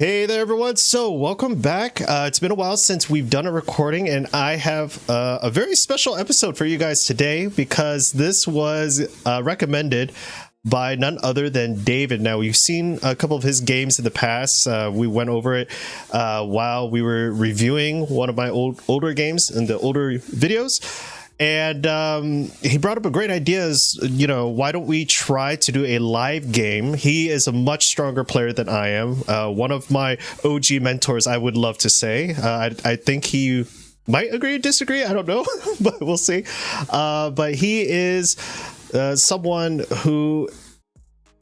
Hey there, everyone. So, welcome back. It's been a while since we've done a recording, and I have a very special episode for you guys today because this was recommended by none other than David. Now, we've seen a couple of his games in the past. We went over it while we were reviewing one of my older games in the older videos. And he brought up a great idea is, why don't we try to do a live game? He is a much stronger player than I am. One of my OG mentors, I would love to say. I think he might agree or disagree. I don't know, but we'll see. But he is someone who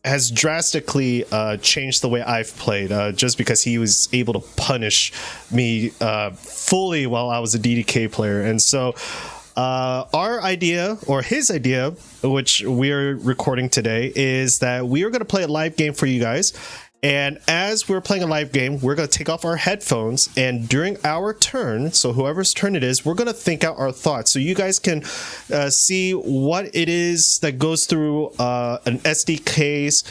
has drastically changed the way I've played just because he was able to punish me fully while I was a DDK player. And so our idea, or his idea, which we're recording today, is that we are going to play a live game for you guys. And as we're playing a live game, we're going to take off our headphones, and during our turn, so whoever's turn it is, we're going to think out our thoughts. So you guys can see what it is that goes through an SDK's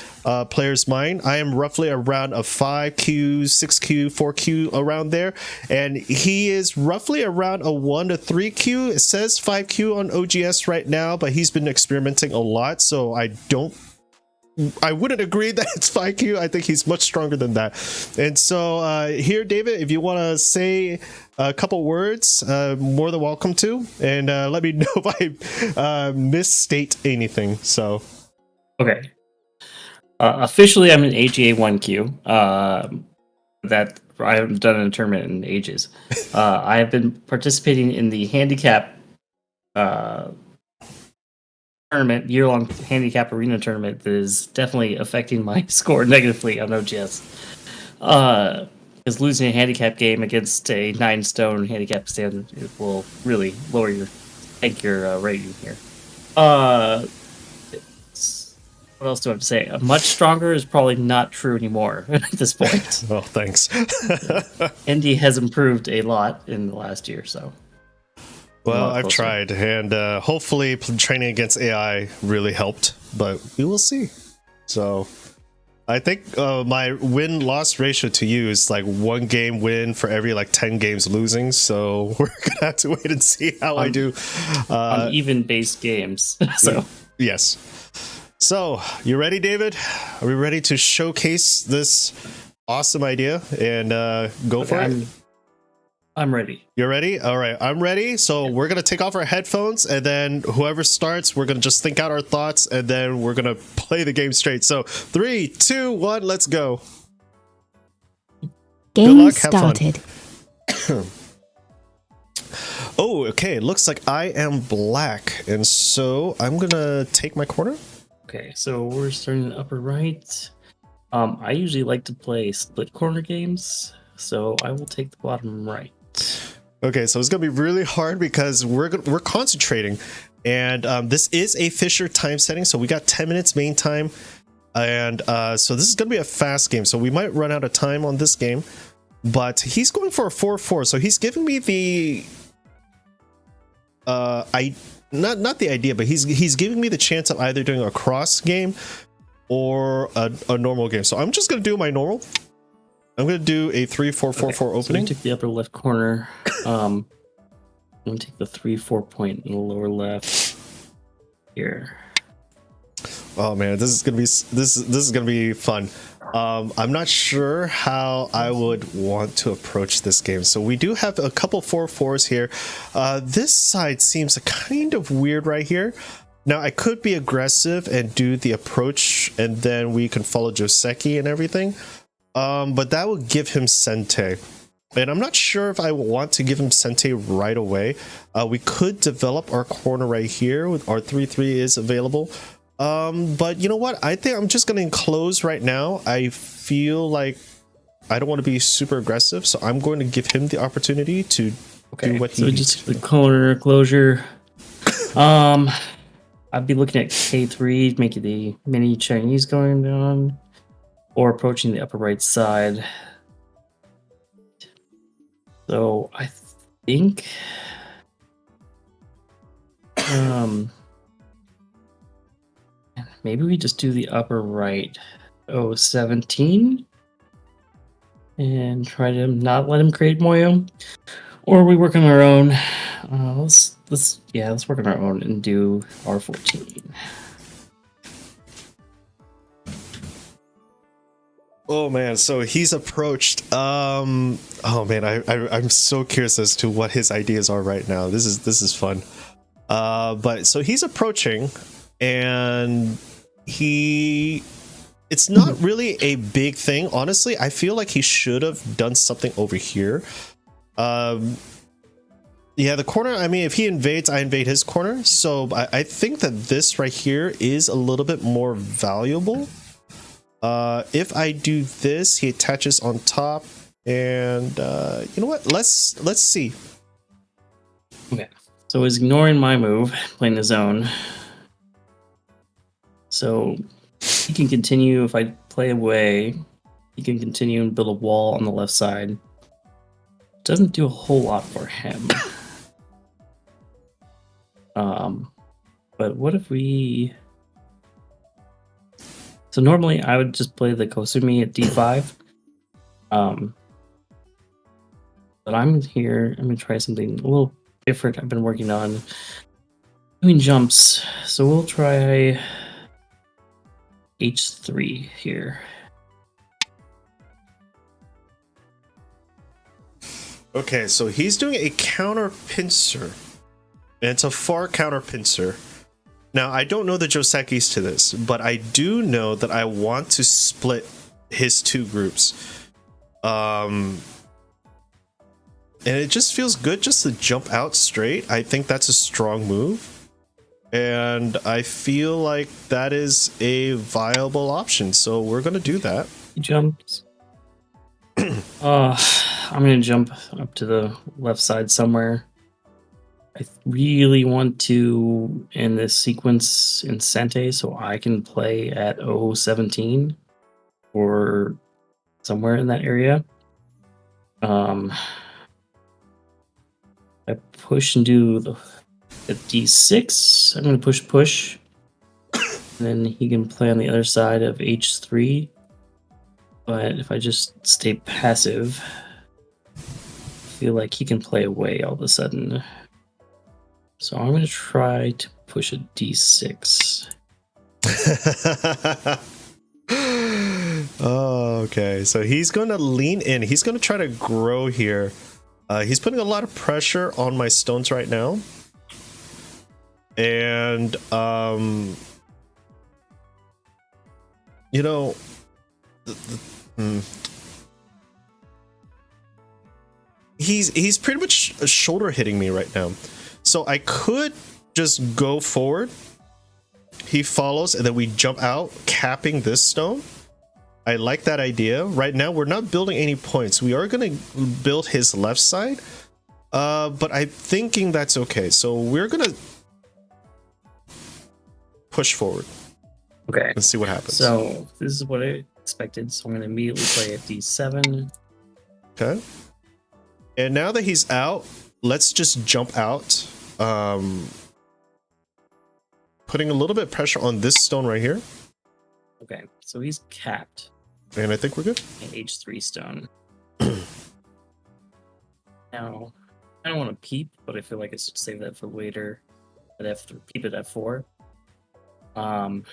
player's mind. I am roughly around a 5Q, 6Q, 4Q, around there. And he is roughly around a 1 to 3Q. It says 5Q on OGS right now, but he's been experimenting a lot, so I wouldn't agree that it's 5Q. I think he's much stronger than that. And so here, David, if you want to say a couple words, more than welcome to. And let me know if I misstate anything. So, okay. Officially, I'm an AGA 1Q. That I haven't done a tournament in ages. I have been participating in the handicap tournament, year-long handicap arena tournament that is definitely affecting my score negatively on OGS. Because losing a handicap game against a 9-stone handicap standard, it will really lower your rating here. What else do I have to say? Much stronger is probably not true anymore at this point. well, thanks. Indy has improved a lot in the last year, so. Well, I've tried, and hopefully training against AI really helped, but we will see. So I think my win-loss ratio to you is like 1 game win for every 10 games losing. So we're gonna have to wait and see how I do on even-based games. So yes. So you ready, David? Are we ready to showcase this awesome idea and go for it? I'm ready. You're ready? All right, I'm ready. So we're going to take off our headphones, and then whoever starts, we're going to just think out our thoughts, and then we're going to play the game straight. So 3, 2, 1, let's go. Game started. Oh, okay. Looks like I am black, and so I'm going to take my corner. Okay, so we're starting in the upper right. I usually like to play split corner games, so I will take the bottom right. Okay, so it's gonna be really hard because we're concentrating, and this is a Fisher time setting, so we got 10 minutes main time, and so this is gonna be a fast game, so we might run out of time on this game. But he's going for a 4-4, so he's giving me the not the idea, but he's giving me the chance of either doing a cross game or a normal game. So I'm just gonna do my normal. I'm going to do a 3-4-4-4 opening. So take the upper left corner. I'm going to take the 3-4 point in the lower left here. Oh man, this is going to be fun. I'm not sure how I would want to approach this game. So we do have a couple 4-4s here. This side seems kind of weird right here. Now I could be aggressive and do the approach, and then we can follow Joseki and everything. But that will give him Sente, and I'm not sure if I want to give him Sente right away. We could develop our corner right here with our 3-3 is available. But you know what? I think I'm just going to enclose right now. I feel like I don't want to be super aggressive, so I'm going to give him the opportunity to do what he needs. Just the corner closure. I'd be looking at K3, making the mini Chinese going on, or approaching the upper right side. So I think maybe we just do the upper right. 17. and try to not let him create Moyo, or we work on our own. Let's work on our own and do R14. Oh man, so he's approached. Oh man, I'm so curious as to what his ideas are right now. This is fun. But so he's approaching, and it's not really a big thing, honestly. I feel like he should have done something over here. Yeah, the corner, I mean, if he invades, I invade his corner. So I think that this right here is a little bit more valuable. If I do this, he attaches on top, and you know what? Let's see. Okay, so he's ignoring my move, playing the zone. So he can continue if I play away. He can continue and build a wall on the left side. Doesn't do a whole lot for him. But what if we... So normally I would just play the Kosumi at d5. But I'm here. I'm going to try something a little different I've been working on. Doing jumps. So we'll try h3 here. Okay, so he's doing a counter pincer. And it's a far counter pincer. Now, I don't know the Josekis to this, but I do know that I want to split his two groups. And it just feels good just to jump out straight. I think that's a strong move. And I feel like that is a viable option. So we're going to do that. He jumps. I'm going to jump up to the left side somewhere. I really want to end this sequence in Sente so I can play at 017 or somewhere in that area. I push and do the d6. I'm going to push. And then he can play on the other side of h3. But if I just stay passive, I feel like he can play away all of a sudden. So I'm going to try to push a d6. Oh, okay. So he's going to lean in. He's going to try to grow here. He's putting a lot of pressure on my stones right now. And, you know, he's pretty much shoulder hitting me right now. So I could just go forward. He follows, and then we jump out, capping this stone. I like that idea. Right now, we're not building any points. We are going to build his left side, but I'm thinking that's okay. So we're going to push forward. Okay. Let's see what happens. So this is what I expected. So I'm going to immediately play at d7. Okay. And now that he's out, let's just jump out. Putting a little bit of pressure on this stone right here. Okay, so he's capped. And I think we're good. An h3 stone. Now, I don't want to peep, but I feel like I should save that for later. At f3, peep at f4. I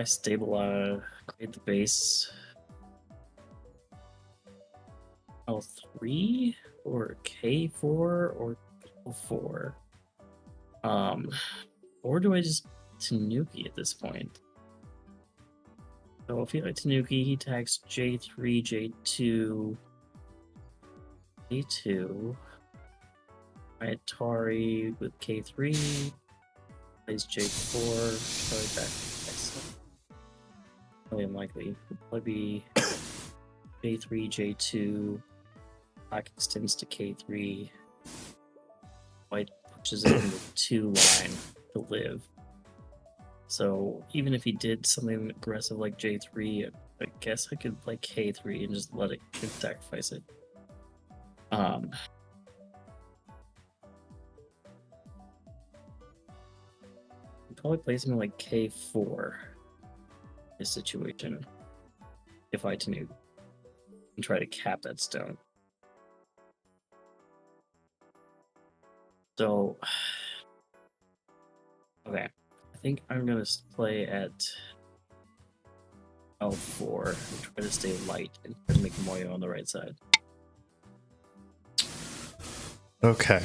stabilize, create the base. L3 or K4 or L4. Or do I just Tanuki at this point? So if he like Tanuki, he tags J3, J2, A2. My Atari with K3 plays J4. Probably back. Excellent. Really unlikely. It'll probably be J3, J2. Black extends to K3. White pushes it into 2 line to live. So even if he did something aggressive like J3, I guess I could play K3 and just let it sacrifice it. Probably play something like K4 this situation if I Tanuki. and try to cap that stone. So, okay, I think I'm gonna play at L4 and try to stay light and try to make Moyo on the right side. Okay,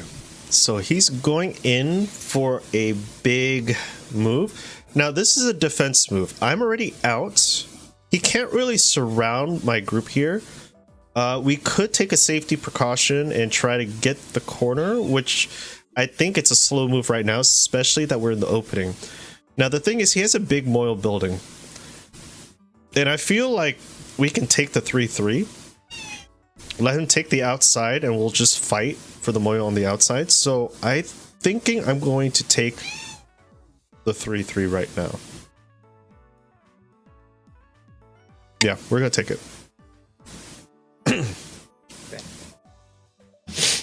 so he's going in for a big move. Now this is a defense move. I'm already out. He can't really surround my group here. We could take a safety precaution and try to get the corner, which I think it's a slow move right now, especially that we're in the opening. Now the thing is, he has a big Moyo building, and I feel like we can take the 3-3. Let him take the outside and we'll just fight for the Moyo on the outside. So I'm thinking I'm going to take the 3-3 right now. Yeah, we're gonna take it. Okay.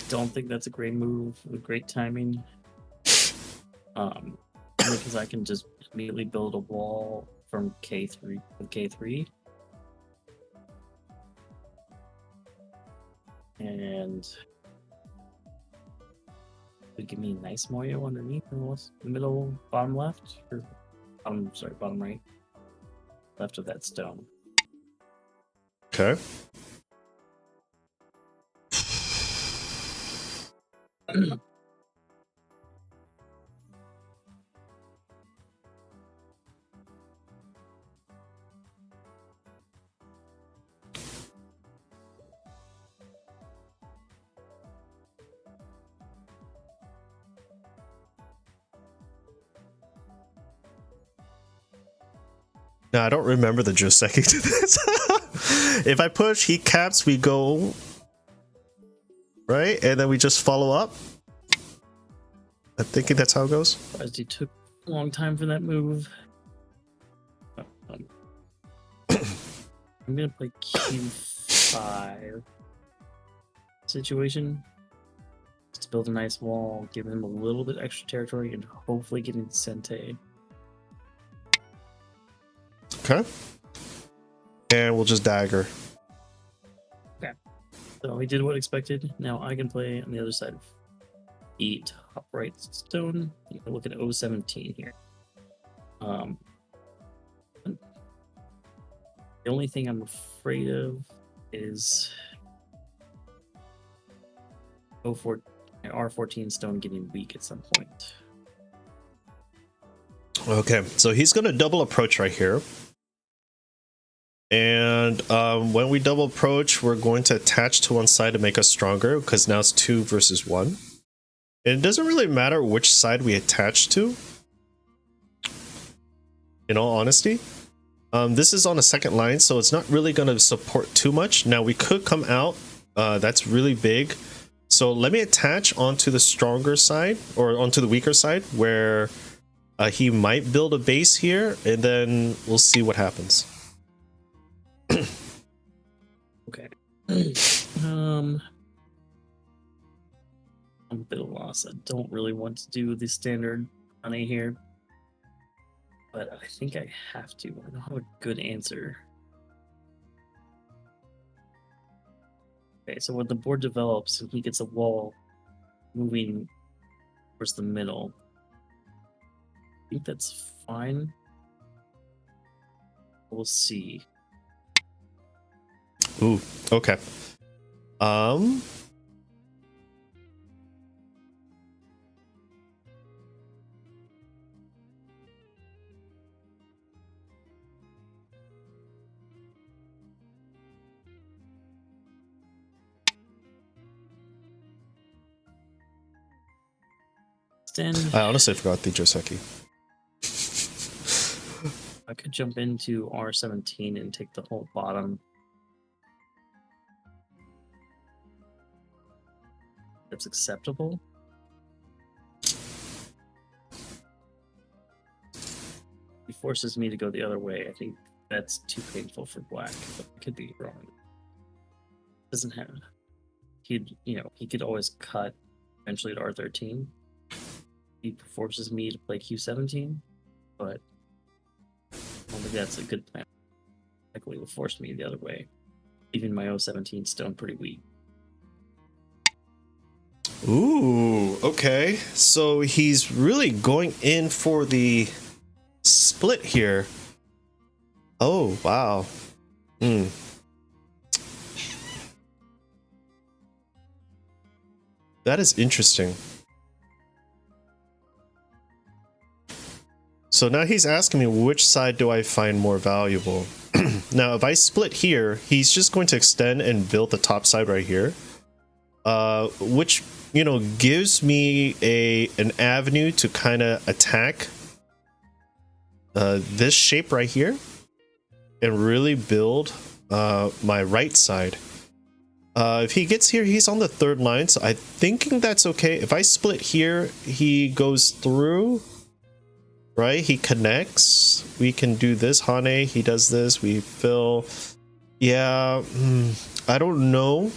Don't think that's a great move with great timing. Because I can just immediately build a wall from K3 with K3. And would give me a nice Moyo underneath in the middle, bottom left, or bottom right, left of that stone. Okay. No, I don't remember the Joseki to this. If I push, he caps, we go right, and then we just follow up. I'm thinking that's how it goes. As he took a long time for that move. I'm gonna play Q5 situation. Just build a nice wall, give him a little bit extra territory, and hopefully get into Sente. Okay. And we'll just dagger. Okay. So we did what expected. Now I can play on the other side of E, top right stone. You can look at 017 here. The only thing I'm afraid of is R14 stone getting weak at some point. Okay, so he's gonna double approach right here. And when we double approach, we're going to attach to one side to make us stronger, because now it's 2 versus 1. And it doesn't really matter which side we attach to, in all honesty. This is on a second line, so it's not really going to support too much. Now we could come out. That's really big. So let me attach onto the stronger side, or onto the weaker side, where he might build a base here, and then we'll see what happens. Okay. I'm a bit of loss. I don't really want to do the standard honey here, but I think I have to. I don't have a good answer. Okay, so when the board develops and he gets a wall moving towards the middle, I think that's fine. We'll see. Ooh, okay. I honestly forgot the Joseki. I could jump into R17 and take the whole bottom. That's acceptable. He forces me to go the other way. I think that's too painful for black, but I could be wrong. Doesn't have. He could always cut eventually to R13. He forces me to play Q17, but I don't think that's a good plan. Likely will force me the other way. leaving my 017 stone pretty weak. Ooh, okay. So he's really going in for the split here. Oh, wow. That is interesting. So now he's asking me which side do I find more valuable. Now, if I split here, he's just going to extend and build the top side right here. Which, you know, gives me an avenue to kind of attack this shape right here and really build my right side. If he gets here, he's on the third line, so I'm thinking that's okay. If I split here, he goes through, right? He connects. We can do this. Hane, he does this. We fill. Yeah, I don't know.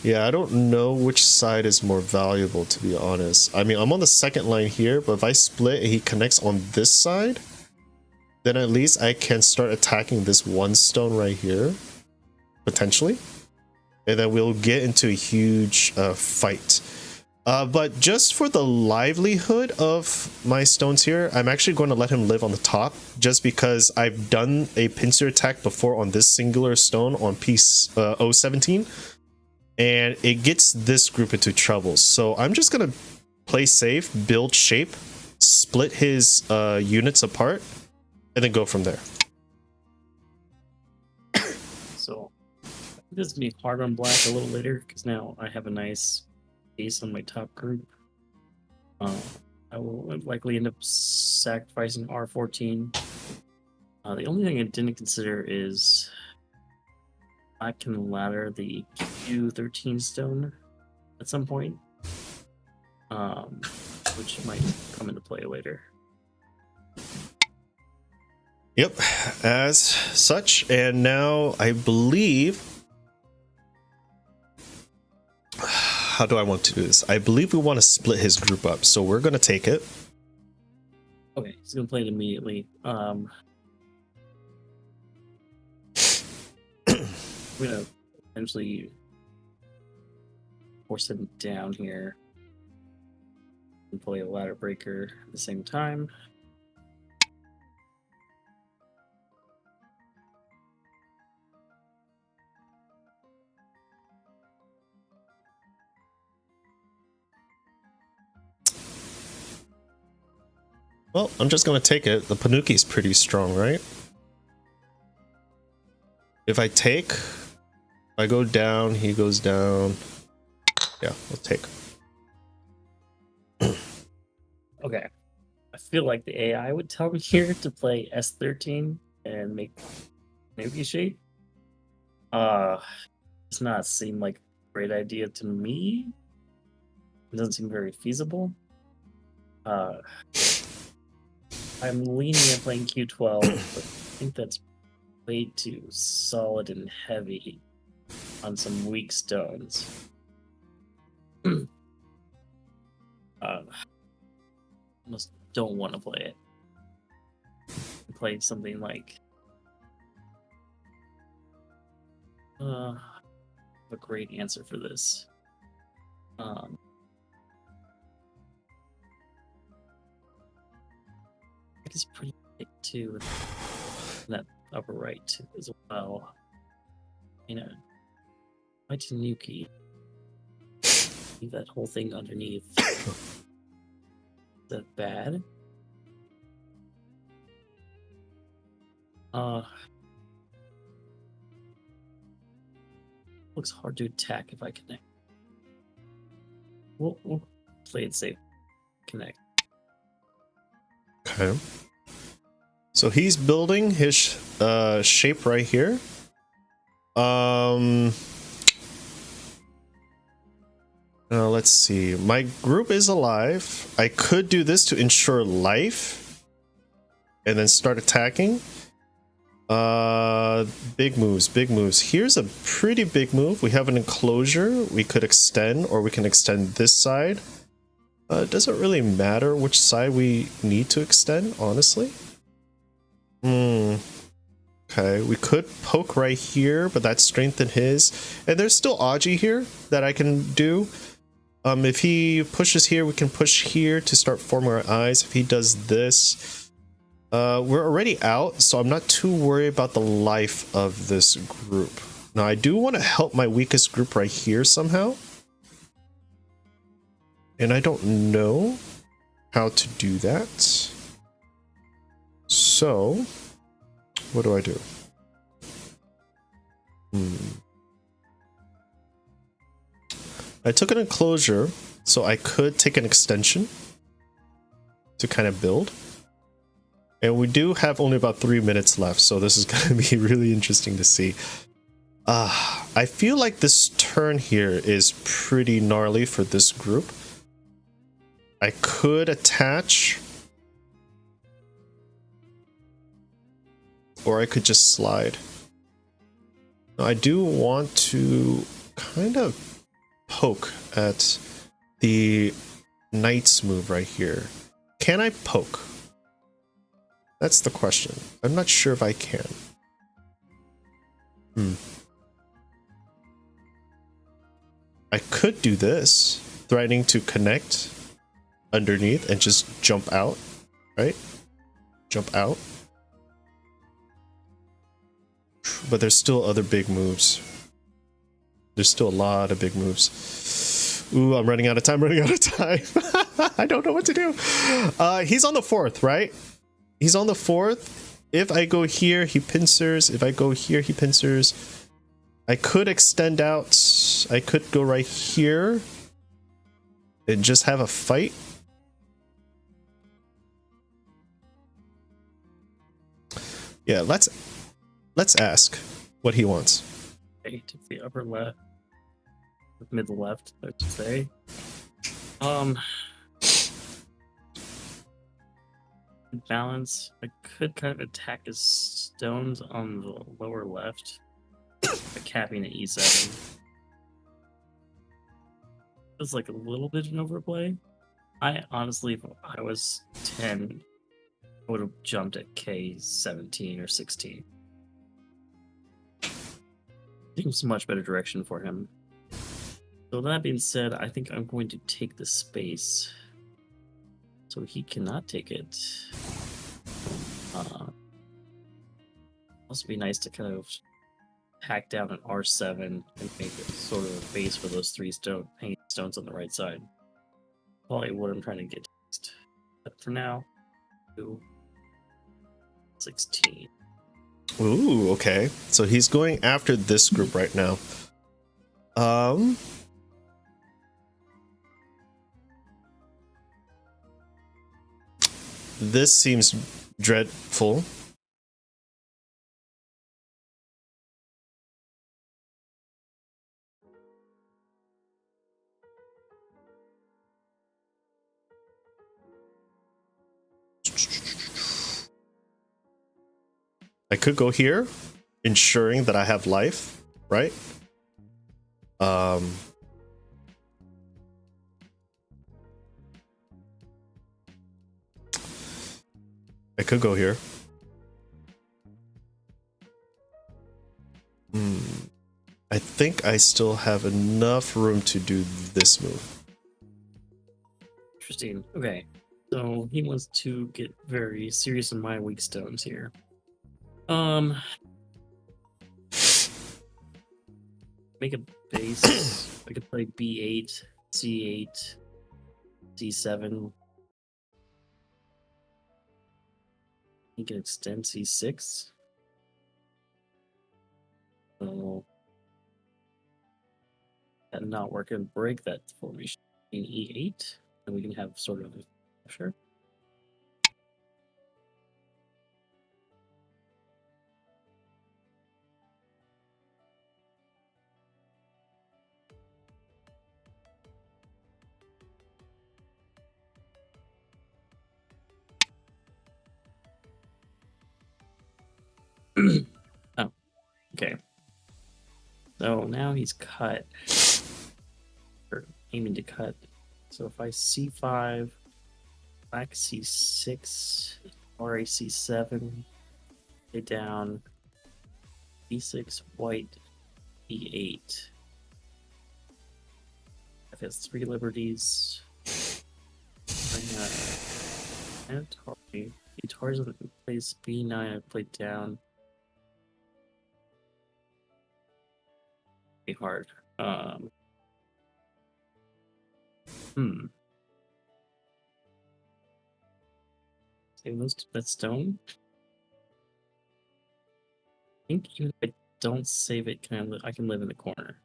Yeah, I don't know which side is more valuable, to be honest. I mean, I'm on the second line here, but if I split and he connects on this side, then at least I can start attacking this one stone right here, potentially. And then we'll get into a huge fight. But just for the livelihood of my stones here, I'm actually going to let him live on the top, just because I've done a pincer attack before on this singular stone on piece 017. And it gets this group into trouble. So I'm just going to play safe, build shape, split his units apart, and then go from there. So this is going to be hard on black a little later, because now I have a nice base on my top group. I will likely end up sacrificing R14. The only thing I didn't consider is I can ladder the Q13 stone at some point, which might come into play later. Yep, as such. And now I believe, how do I want to do this? I believe we want to split his group up, so we're going to take it. Okay, he's going to play it immediately. I'm going to eventually force him down here and play a ladder breaker at the same time. Well, I'm just going to take it. The Panuki's pretty strong, right? If I take, I go down, he goes down. Yeah, we'll take. Okay. I feel like the AI would tell me here to play S13 and make Nuki shape. Does not seem like a great idea to me. It doesn't seem very feasible. I'm leaning at playing Q12, but I think that's way too solid and heavy on some weak stones. Almost don't want to play it. Play something like a great answer for this. It's pretty big too. That upper right as well. You know, my Tanuki. Leave that whole thing underneath. Is that bad? Looks hard to attack if I connect. We'll play it safe. Connect. Okay. So he's building his shape right here. Let's see. My group is alive. I could do this to ensure life and then start attacking. Big moves, big moves. Here's a pretty big move. We have an enclosure. We could extend, or we can extend this side. It doesn't really matter which side we need to extend, honestly. Okay. Okay, we could poke right here, but that strengthened his. And there's still Aji here that I can do. If he pushes here, we can push here to start forming our eyes. If he does this, we're already out, so I'm not too worried about the life of this group. Now, I do want to help my weakest group right here somehow. And I don't know how to do that. So, what do I do? I took an enclosure, so I could take an extension to kind of build. And we do have only about 3 minutes left, so this is going to be really interesting to see. I feel like this turn here is pretty gnarly for this group. I could attach, or I could just slide. Now, I do want to kind of poke at the knight's move right here. Can I poke? That's the question. I'm not sure if I can. I could do this, threatening to connect underneath and just jump out, right? Jump out. But there's still other big moves. There's still a lot of big moves. Ooh, I'm running out of time, I don't know what to do. He's on the 4th, right? He's on the 4th. If I go here, he pincers. If I go here, he pincers. I could extend out. I could go right here and just have a fight. Yeah, let's ask what he wants. Okay, to the upper left, mid left, I should say. Balance. I could kind of attack his stones on the lower left by capping at E7. It's like a little bit of an overplay. I honestly, if I was 10, I would have jumped at K17 or 16. I think it's a much better direction for him. So that being said, I think I'm going to take the space. So he cannot take it. Also be nice to kind of hack down an R7 and make it sort of a base for those 3 hanging stones on the right side. Probably what I'm trying to get next. But for now, 16. Ooh, okay. So he's going after this group right now. This seems dreadful. I could go here, ensuring that I have life, right? I could go here. I think I still have enough room to do this move. Interesting. Okay. So he wants to get very serious in my weak stones here. Make a base. I could play B8, C8, C7. He can extend C6. So that not work and break that formation in E8, and we can have sort of a sure. Oh, okay. So now he's cut, or aiming to cut. So if I C5, back C6, or a C7, lay down, B6, white, B8. If it's 3 liberties. Atari. Atari's in place B9, I played down. Be hard. Save those that stone. I think even if I don't save it, I can live in the corner.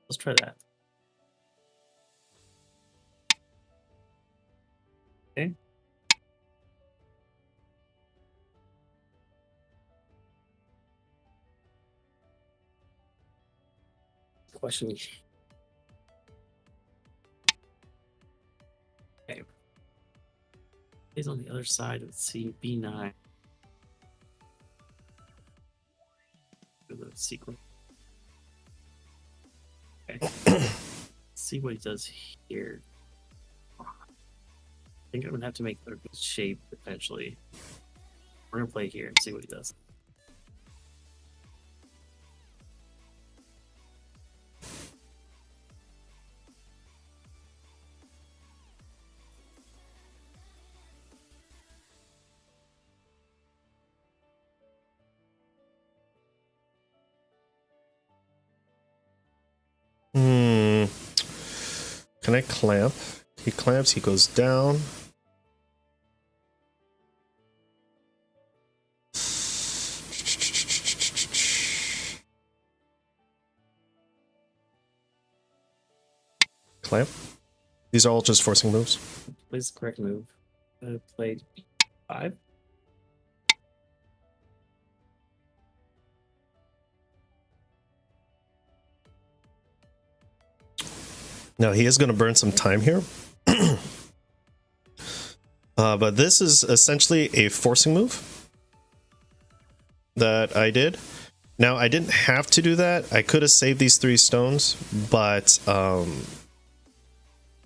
Let's try that. Okay. Question. Okay. He's on the other side of C B9. The sequence. Okay. Let's see what he does here. I think I'm gonna have to make a good shape eventually. We're gonna play here and see what he does. Can I clamp? He clamps, he goes down. Clamp. These are all just forcing moves. Plays the correct move. Played 5. Now he is going to burn some time here. But this is essentially a forcing move that I did. Now I didn't have to do that. I could have saved these 3 stones, but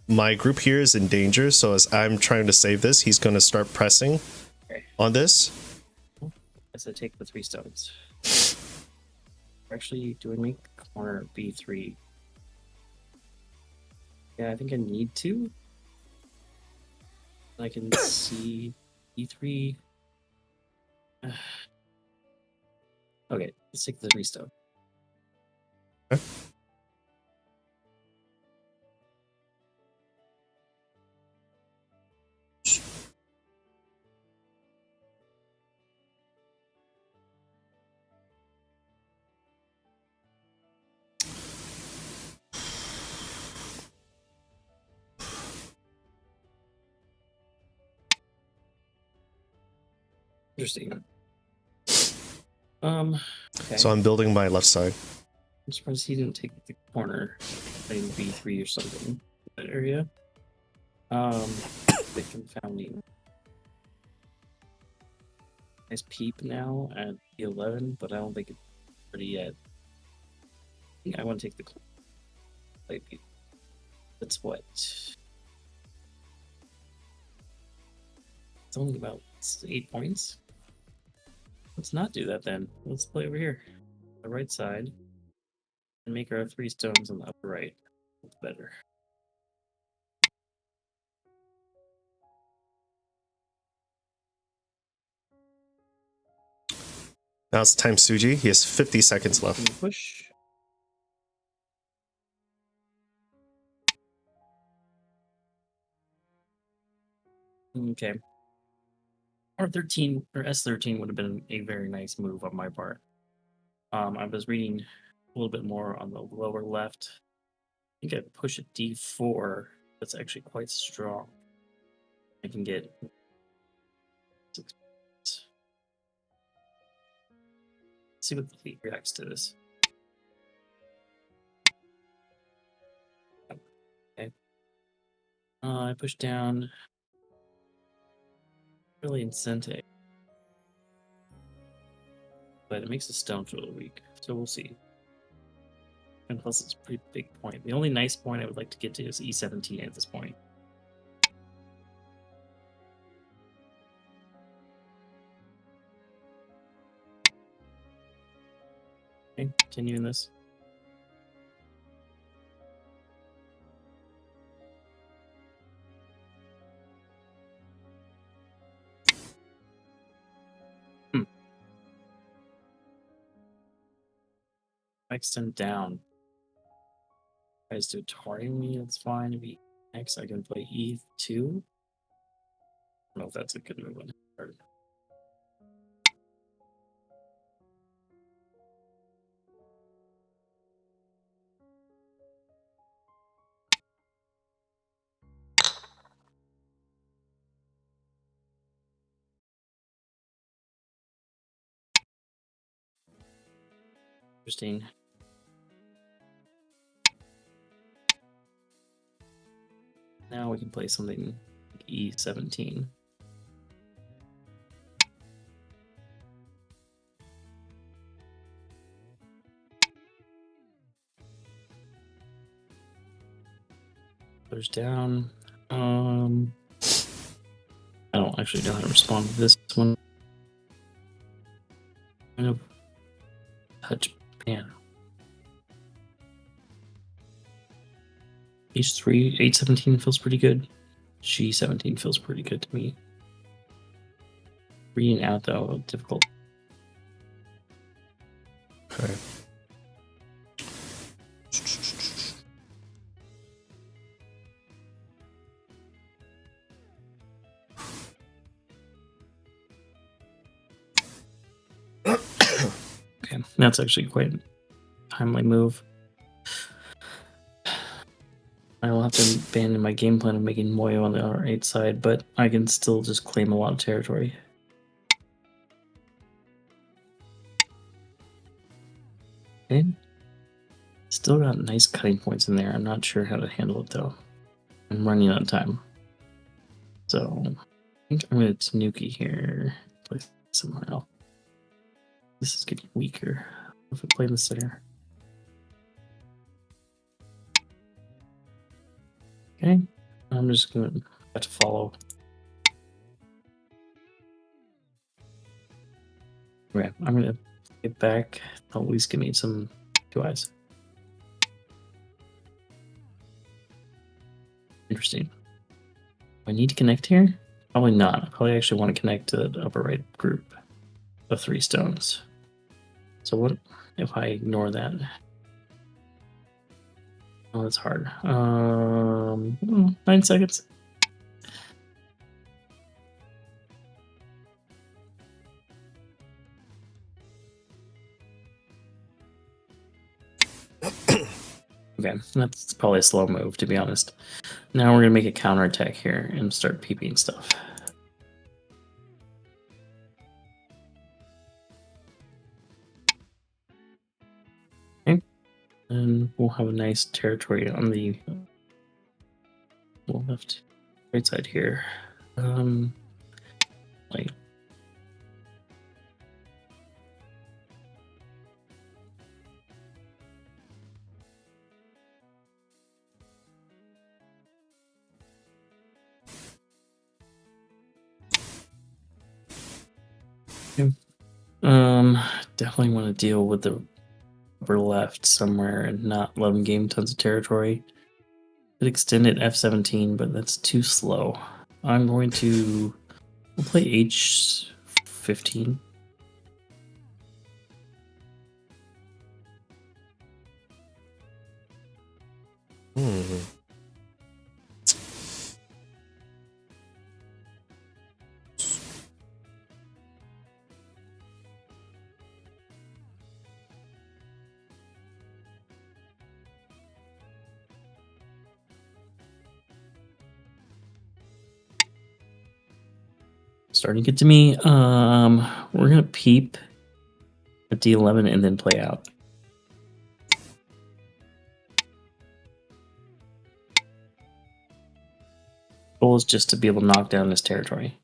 my group here is in danger. So as I'm trying to save this, he's going to start pressing on this. As I take the 3 stones. Actually, do I make corner B3? Yeah, I think I need to. I can see E3. Okay, let's take the 3 stone. Okay. Interesting. Okay. So I'm building my left side. I'm surprised he didn't take the corner, maybe B3 or something in that area. Bit confounding. Nice peep now at B11, but I don't think it's ready yet. I think I want to take the corner. That's what? It's only about 8 points. Let's not do that then. Let's play over here, the right side, and make our 3 stones on the upper right. That's better. Now it's time Suji. He has 50 seconds left. Push. Okay. R13 or S13 would have been a very nice move on my part. I was reading a little bit more on the lower left. I think I push a D4. That's actually quite strong. I can get 6 points. Let's see what the fleet reacts to this. Okay. I push down. Really incentive. But it makes the stones really weak. So we'll see. And plus it's a pretty big point. The only nice point I would like to get to is E17 at this point. Okay, continuing this. Extend down. Tries to target me, that's fine. If he X, I can play E2. I don't know if that's a good move on his part. Interesting. Now we can play something like E17. There's down. I don't actually know how to respond to this one. Kind of touch pan. H3, H17 feels pretty good. G17 feels pretty good to me. Reading out though, difficult. Okay. Okay, that's actually quite a timely move. I will have to abandon my game plan of making Moyo on the R8 side, but I can still just claim a lot of territory. Okay. Still got nice cutting points in there. I'm not sure how to handle it though. I'm running out of time. So I think I'm going to Tanuki here. Play somewhere else. This is getting weaker. If I play in the center. Okay. I'm just going to have to follow. Okay, I'm going to get back. At least give me some 2 eyes. Interesting. Do I need to connect here? Probably not. I probably actually want to connect to the upper right group of 3 stones. So what if I ignore that? Oh, that's hard. 9 seconds. Okay, that's probably a slow move, to be honest. Now we're going to make a counterattack here and start peeping stuff. Okay, and we'll have a nice territory on the left, right side here. Like, definitely want to deal with the upper left somewhere and not let him gain tons of territory. Could extend it F17, but that's too slow. I'm going to we'll play H15. Starting to get to me. We're gonna peep at D11 and then play out. Goal is just to be able to knock down this territory.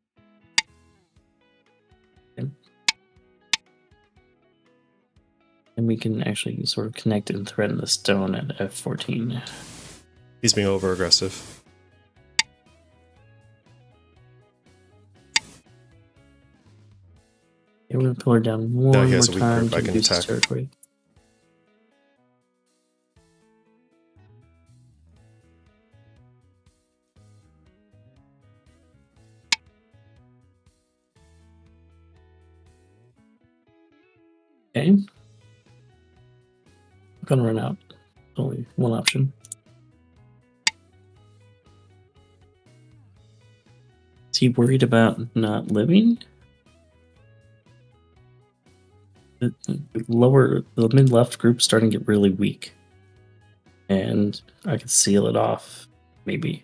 Okay. And we can actually sort of connect and threaten the stone at F14. He's being over aggressive. Yeah, we're gonna pillar down one No, he more has a weak time group. to I can reduce his attack. territory. Okay. I'm gonna run out. Only one option. Is he worried about not living? The mid left group's starting to get really weak. And I could seal it off, maybe.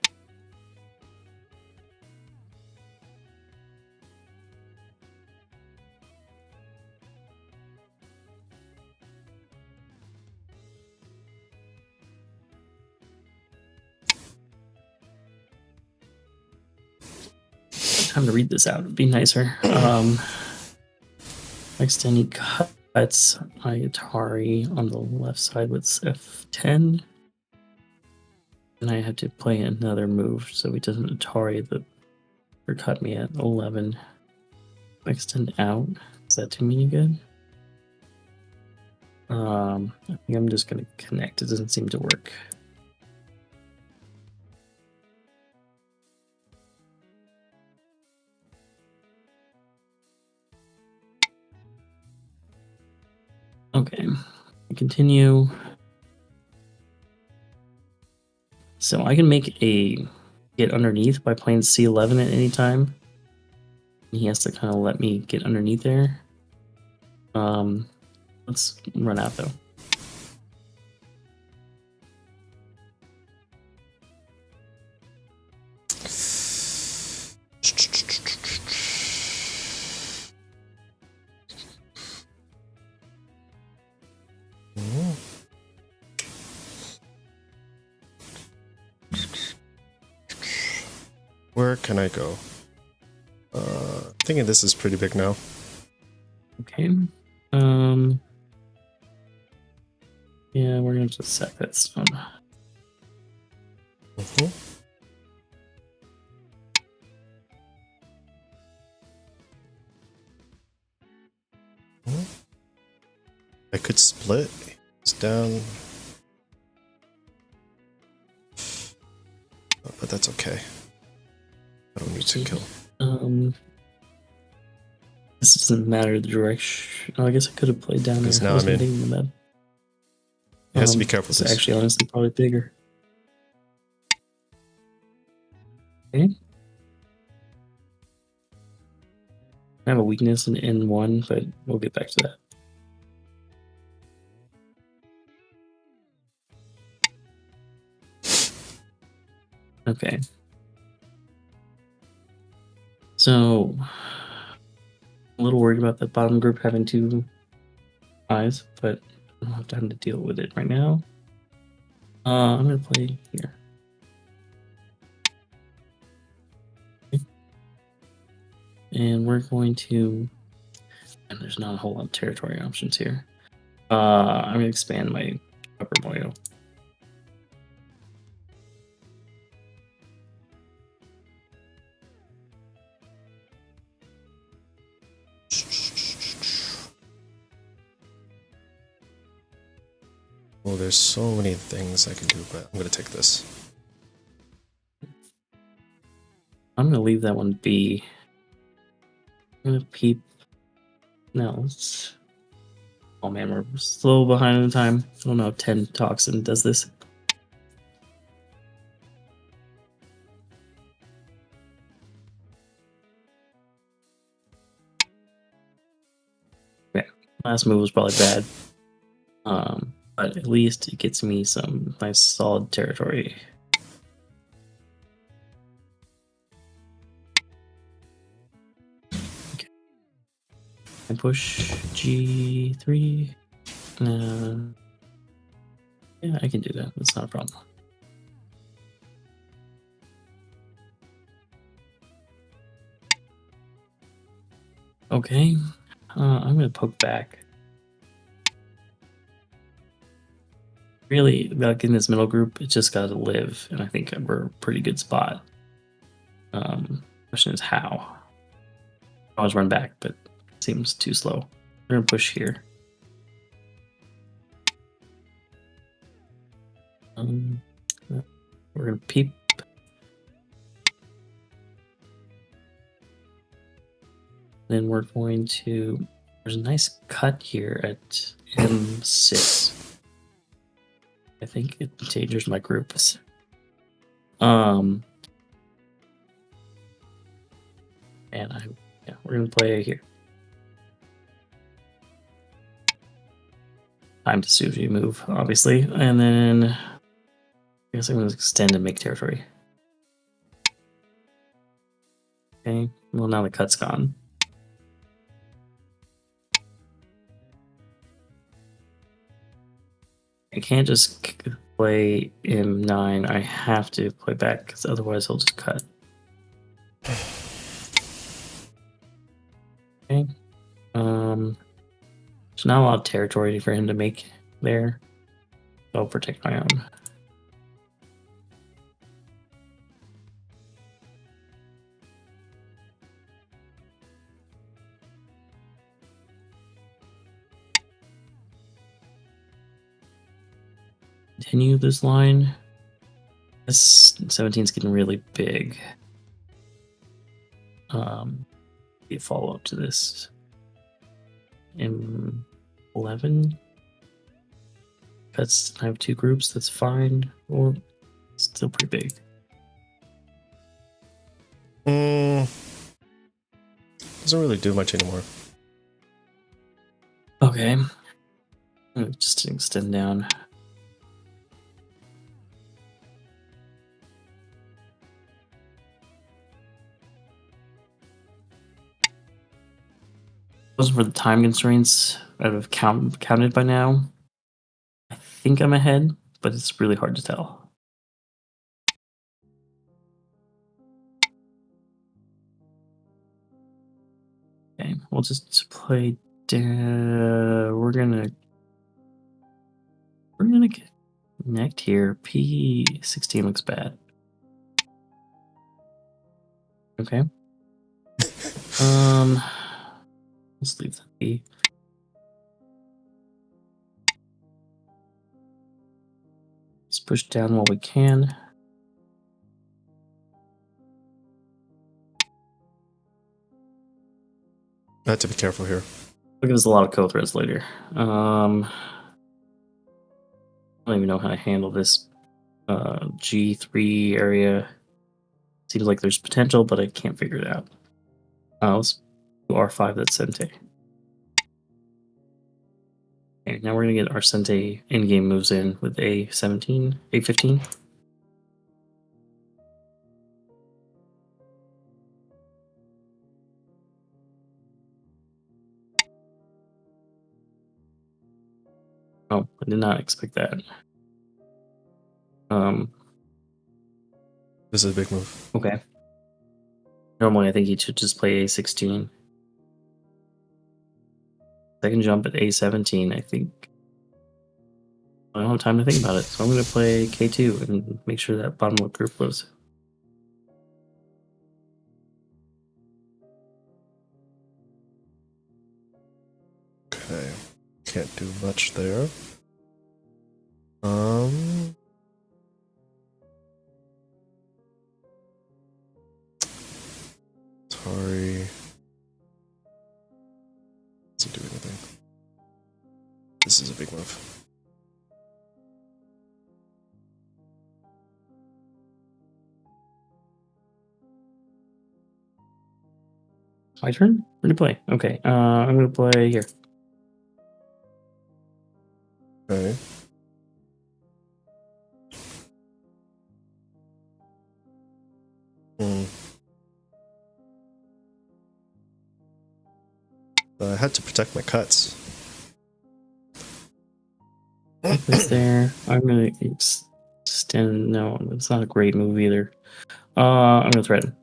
Time to read this out. It'd be nicer. Next, any cuts. My Atari on the left side with F10. And I have to play another move so he doesn't Atari or cut me at 11. Extend out. Is that too many good? I think I'm just gonna connect. It doesn't seem to work. Okay, continue. So I can make a get underneath by playing C11 at any time. He has to kind of let me get underneath there. Let's run out though. Where can I go? Thinking this is pretty big now. Okay. Yeah, we're gonna just sack that stone. I could split. It's down. But that's okay. I don't need to kill. This doesn't matter the direction. Oh, I guess I could have played down there. Now I'm in. The bed. It has to be careful. It's actually honestly probably bigger. Okay. I have a weakness in N1, but we'll get back to that. Okay. So, a little worried about the bottom group having 2 eyes, but I don't have time to deal with it right now. I'm going to play here. Okay. And we're going to... And there's not a whole lot of territory options here. I'm going to expand my upper moyo. Well, there's so many things I can do, but I'm going to take this. I'm going to leave that one be. I'm going to peep. No, let's... Oh man, we're slow behind the time. I don't know if 10 talks and does this. Yeah, last move was probably bad. But at least it gets me some nice solid territory. Okay. And push G3. Yeah, I can do that. That's not a problem. Okay. I'm going to poke back. Really, like in this middle group, it's just got to live, and I think we're a pretty good spot. Question is how. I always run back, but it seems too slow. We're gonna push here. We're gonna peep. Then we're going to There's a nice cut here at M6. I think it endangers my groups. And we're gonna play here. Time to Suji move, obviously, and then I guess I'm gonna extend and make territory. Okay, well now the cut's gone. I can't just play M9. I have to play back because otherwise he'll just cut. Okay. There's not a lot of territory for him to make there. I'll protect my own. Continue this line. This 17 is getting really big. Be a follow up to this. M11. That's I have two groups. That's fine. Or still pretty big. Doesn't really do much anymore. Okay. Just extend down. Those were the time constraints I would have counted by now. I think I'm ahead, but it's really hard to tell. Okay, we'll just play. We're gonna connect here. P16 looks bad. Okay. Let's leave that be. Let's push down while we can. I have to be careful here. Look, there's a lot of co-threads later. I don't even know how to handle this G3 area. Seems like there's potential, but I can't figure it out. Let's do R5, that's Sente. Okay, now we're gonna get our Sente in-game moves in with A17, A15. Oh, I did not expect that. This is a big move. Okay. Normally, I think he should just play A16. Second jump at A17, I think. I don't have time to think about it, so I'm going to play K2 and make sure that bottom left group lives. Okay. Can't do much there. Sorry. Doesn't do anything. This is a big move. My turn? Where to play? Okay, I'm going to play here. Okay. I had to protect my cuts. It's there. I'm going to extend. No, it's not a great move either. I'm going to threaten.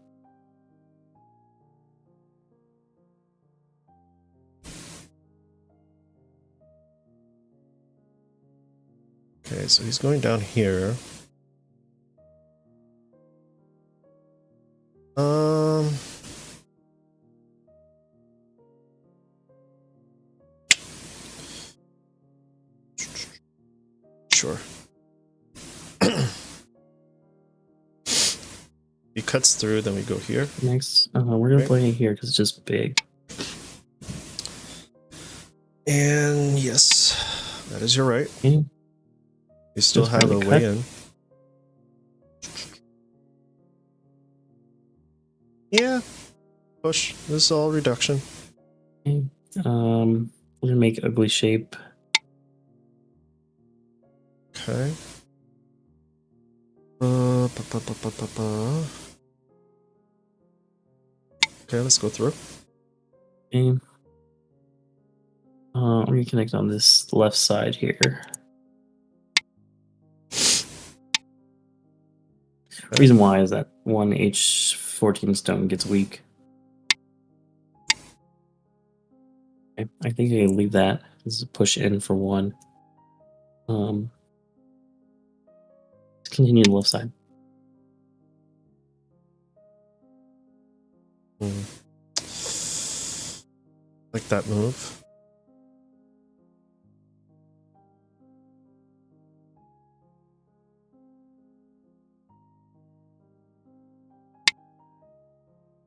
Okay, so he's going down here. Sure. He cuts through, then we go here. Next, we're going to play here because it's just big. And yes, that is your right. Okay. You still Just have a barely way cut. in. Yeah, push. This is all reduction. Okay. We're gonna make ugly shape. Okay. Okay, let's go through. Okay. Reconnect on this left side here. Okay. Reason why is that one H14 stone gets weak. Okay. I think I can leave that. This is a push in for one. Let's continue the left side. Like that move.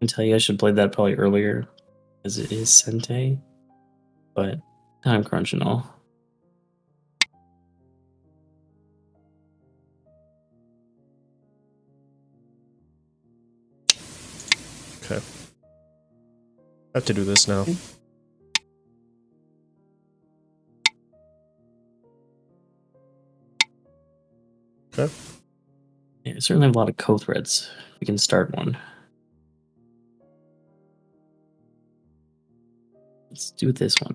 I tell you, I should play that probably earlier, as it is Sente, but time crunch and all. Okay. I have to do this now. Okay. Yeah, I certainly have a lot of co-threads. We can start one. Let's do this one.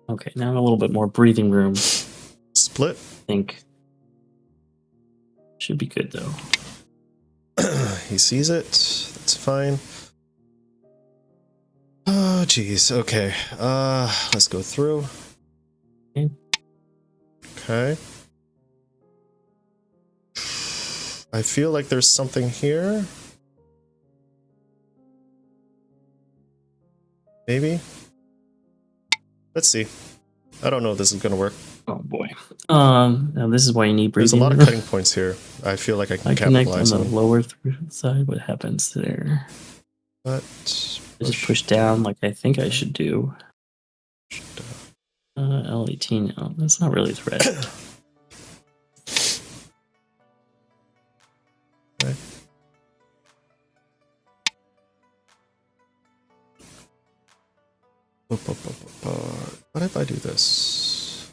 Okay, now a little bit more breathing room. Split. I think should be good though. He sees it. That's fine. Oh, geez. Okay. Let's go through. Okay. Okay. I feel like there's something here. Maybe. Let's see. I don't know if this is gonna work. Oh boy. Now this is why you need There's a breathing. lot of cutting points here. I feel like I can I connect on capitalize the on. lower side. What happens there? But I just push down like I think I should do. L18. Oh, that's not really a threat. Okay. What if I do this?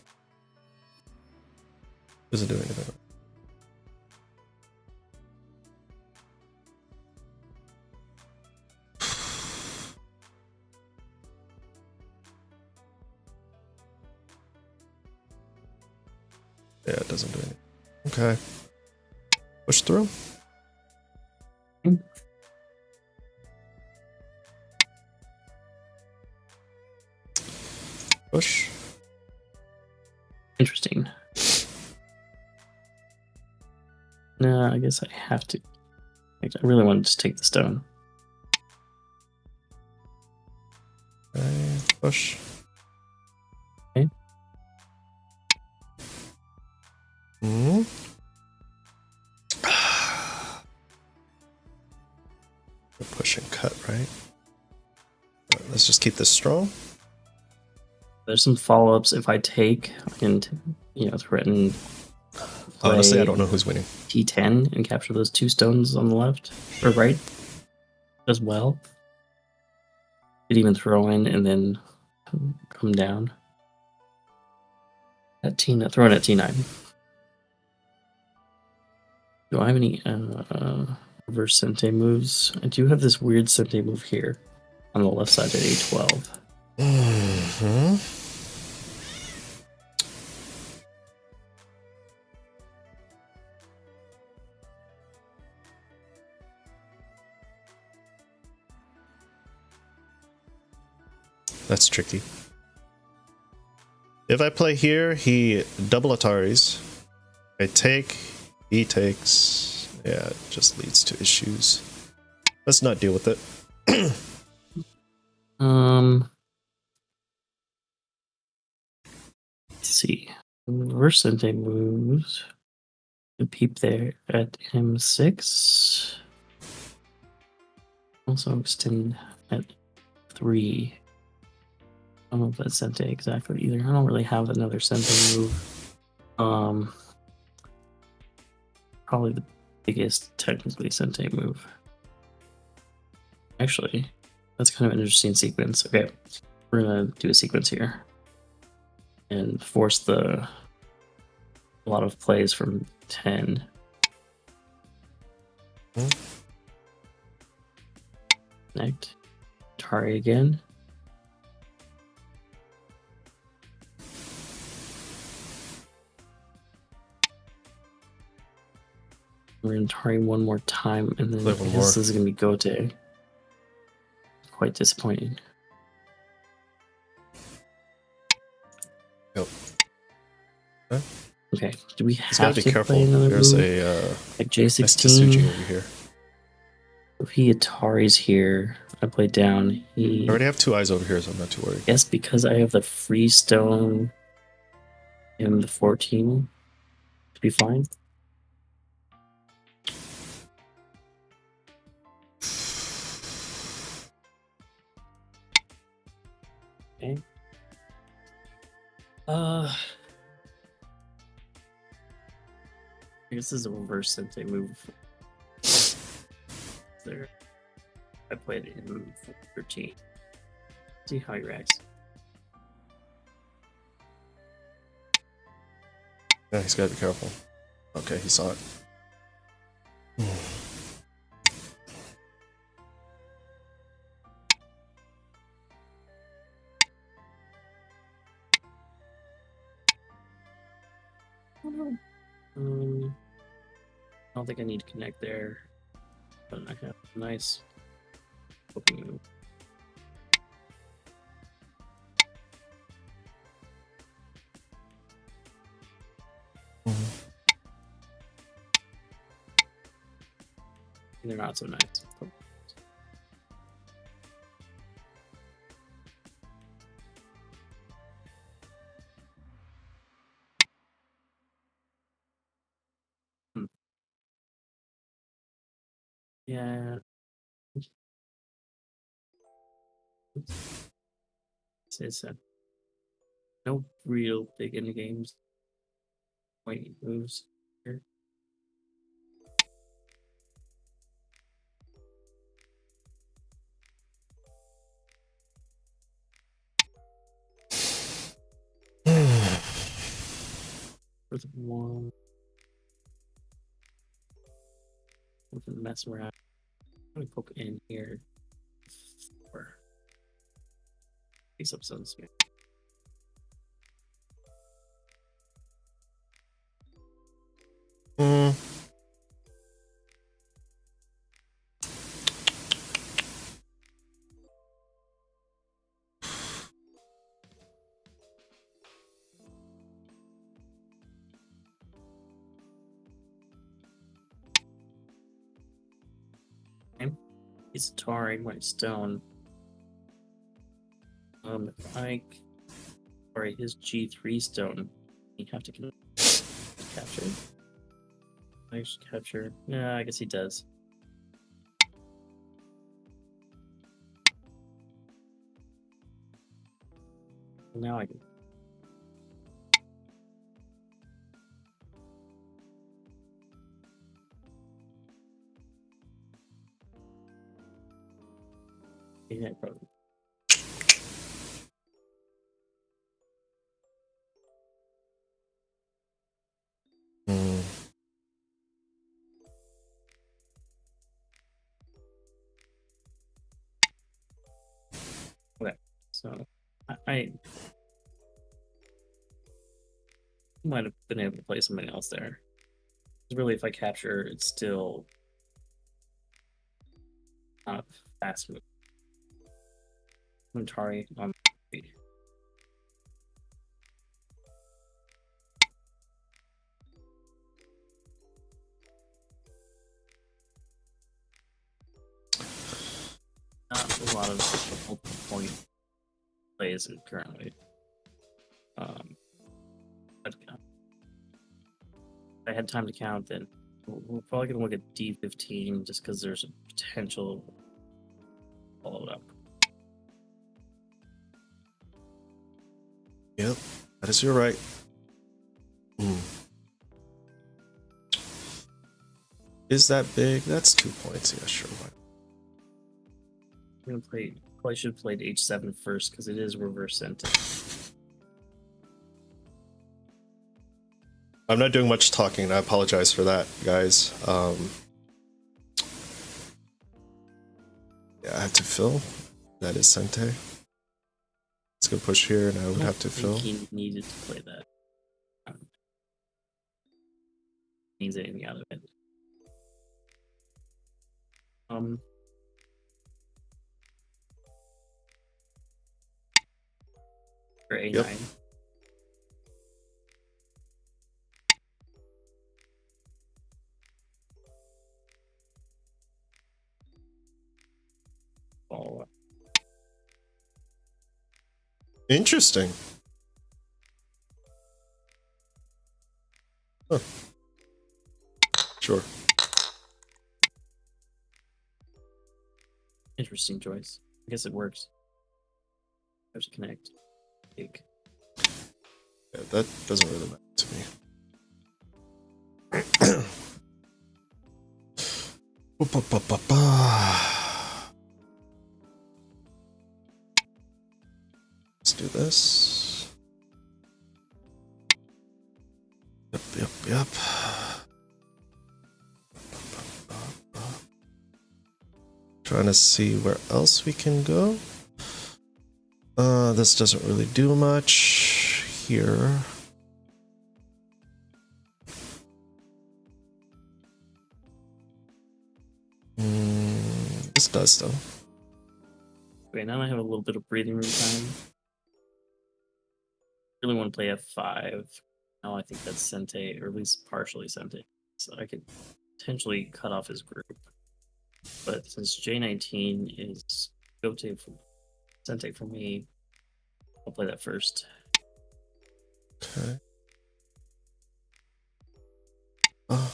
Does it do anything? Yeah, it doesn't do anything. Okay. Push through. Push. Interesting. No, I guess I have to. I really want to just take the stone. Okay. Push. Okay. Hmm. Push and cut, right? Alright, let's just keep this strong. There's some follow-ups. If I take, I can, threaten. Honestly, I don't know who's winning. T10 and capture those two stones on the left or right as well. Could even throw in and then come down. At T9, throw in at T9. Do I have any reverse Sente moves? I do have this weird Sente move here on the left side at A12. Mm-hmm. That's tricky. If I play here, he double Ataris. I take, he takes. Yeah, it just leads to issues. Let's not deal with it. Let's see. Reverse Sente moves. A peep there at M6. Also extend at 3. I don't know if that's Sente exactly either. I don't really have another Sente move. Probably the biggest technically Sente move. Actually, that's kind of an interesting sequence. Okay, we're gonna do a sequence here and force a lot of plays from 10. Connect. Tari again. We're gonna Tari one more time, and then this is gonna be Gote. Quite disappointing. Yep. Huh? Okay. Do we have gotta be to careful. play another There's move? a Like J16 Tsuji over here. If he Atari's here, I play down. I already have 2 eyes over here, so I'm not too worried. Yes, because I have the Freestone in the 14 to be fine. Okay. I guess this is a reverse Sente move. There. I played it in 13. See how he reacts. Yeah, he's gotta be careful. Okay, he saw it. I don't think I need to connect there, but I have a nice opening move. They're not so nice. Yeah. It's no real big indie games. Wait, moves here. There's one. We can mess around. Let me poke in here. Or these episodes. Yeah. He's Atari, White Stone. If I Atari his G3 stone, you have to capture. I should capture. Yeah, I guess he does. Now I can. Yeah, probably. Okay, so I might have been able to play something else there. Really, if I capture, it's still not a fast move. Atari on feet. Not a lot of multiple point plays currently. But I had time to count, then we're probably gonna look at D15 just because there's a potential follow it up. Yep, that is your right. Is that big? That's 2 points. Yeah, sure. I'm gonna play. Probably should have played H7 first because it is reverse sentence. I'm not doing much talking. I apologize for that, guys. Yeah, I have to fill. That is Sente. Let's go push here, and I would have to fill. He needed to play that. Needs anything out of it. For A9. Yep. Follow up. Interesting. Huh. Sure. Interesting choice. I guess it works. Have to connect. Big. Yeah, that doesn't really matter to me. Let's do this. Yep. Trying to see where else we can go. This doesn't really do much here. This does though. Okay, now I have a little bit of breathing room time. Really want to play F5. Now I think that's Sente, or at least partially Sente. So I could potentially cut off his group. But since J19 is Gote for Sente for me, I'll play that first. Okay. Okay,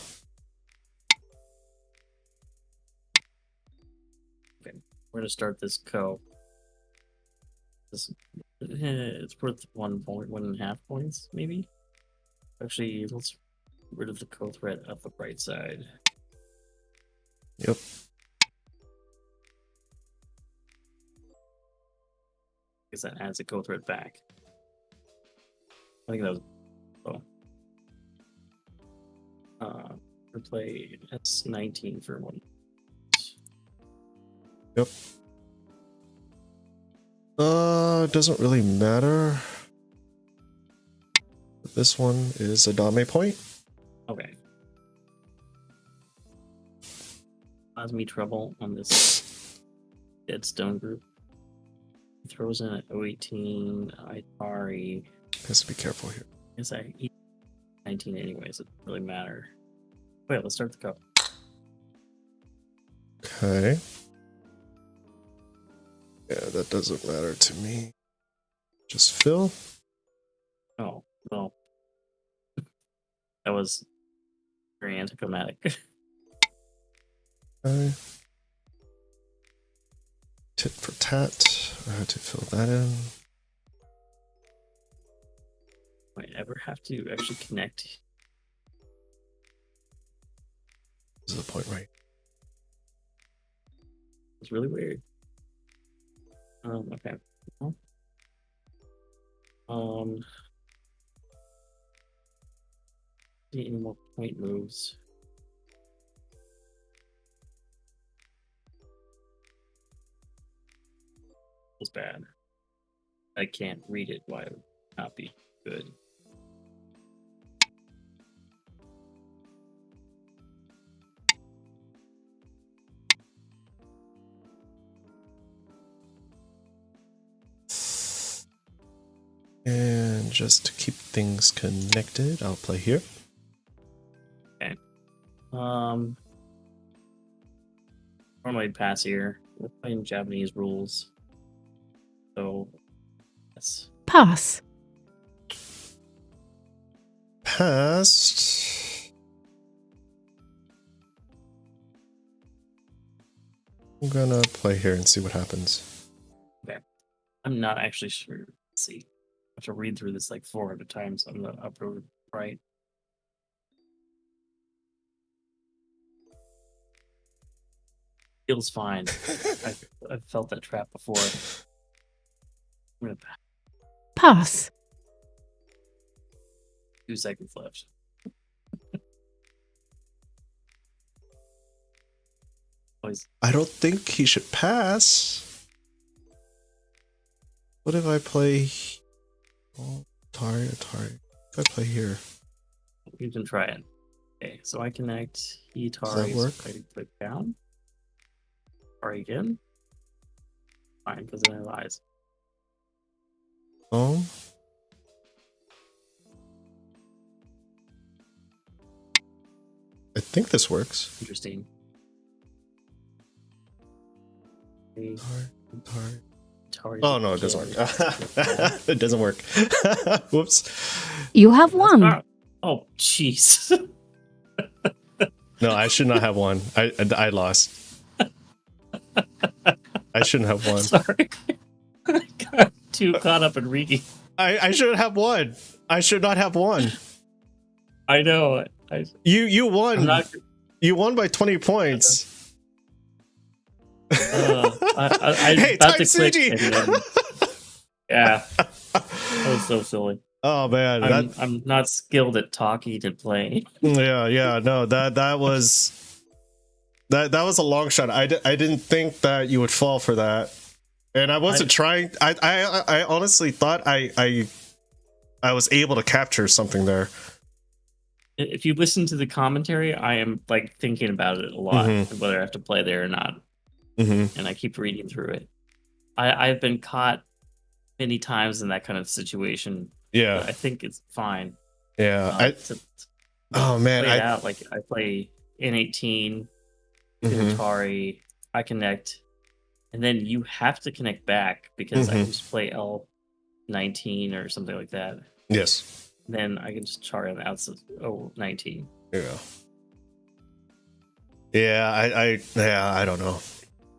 we're gonna start this co. It's worth 1 point, 1.5 points, maybe. Actually, let's get rid of the co threat up the right side. Yep. Because that adds a co threat back. I think that was. We'll play S19 for 1. Yep. It doesn't really matter. This one is a Dame point. Okay. Allows me trouble on this dead stone group. He throws in an 018 Itari. Has to be careful here. I guess I eat 19 anyways, it doesn't really matter. Wait, let's start the cup. Okay. Yeah, that doesn't matter to me. Just fill. Oh, well. That was very anticlimactic. Okay. Tit for tat. I had to fill that in. Might ever have to actually connect. This is the point, right? It's really weird. Okay. See any more point moves? Feels bad. I can't read it. Why it would not be good? And just to keep things connected, I'll play here. Okay. Normally I'd pass here. We're playing Japanese rules. So, yes. Pass. Passed. I'm gonna play here and see what happens. Okay. I'm not actually sure. Let's see. I have to read through this like 400 times on the upper right. Feels fine. I've felt that trap before. I'm gonna Pass. 2 seconds left. Always. I don't think he should pass. What if I play? Oh, Atari. If I play here, You can try it. Okay, so I connect Atari. Does that work? So I click down. Try again. Fine, because then it lies. home. I think this works. Interesting. Atari. Atari. Oh no, it doesn't work. It doesn't work. Whoops. You have won. Oh, jeez. No, I should not have won. I lost. I shouldn't have won. Sorry. I got too caught up in reading. I should have won. I should not have won. I know. You won. I'm not, You won by 20 points. I Hey, about to click. Suji! And then, yeah. That was so silly. Oh man, I'm not skilled at talking and playing. yeah. No, that was a long shot. I didn't think that you would fall for that, and I wasn't trying. I honestly thought I was able to capture something there. If you listen to the commentary, I am like thinking about it a lot, whether I have to play there or not, and I keep reading through it. I've been caught many times in that kind of situation. Yeah, I think it's fine. Yeah, oh man, play it out. Like I play N18, Atari, I connect, and then you have to connect back because I can just play L19 or something like that. Yes. Then I can just chart it out to 19. Yeah, I don't know.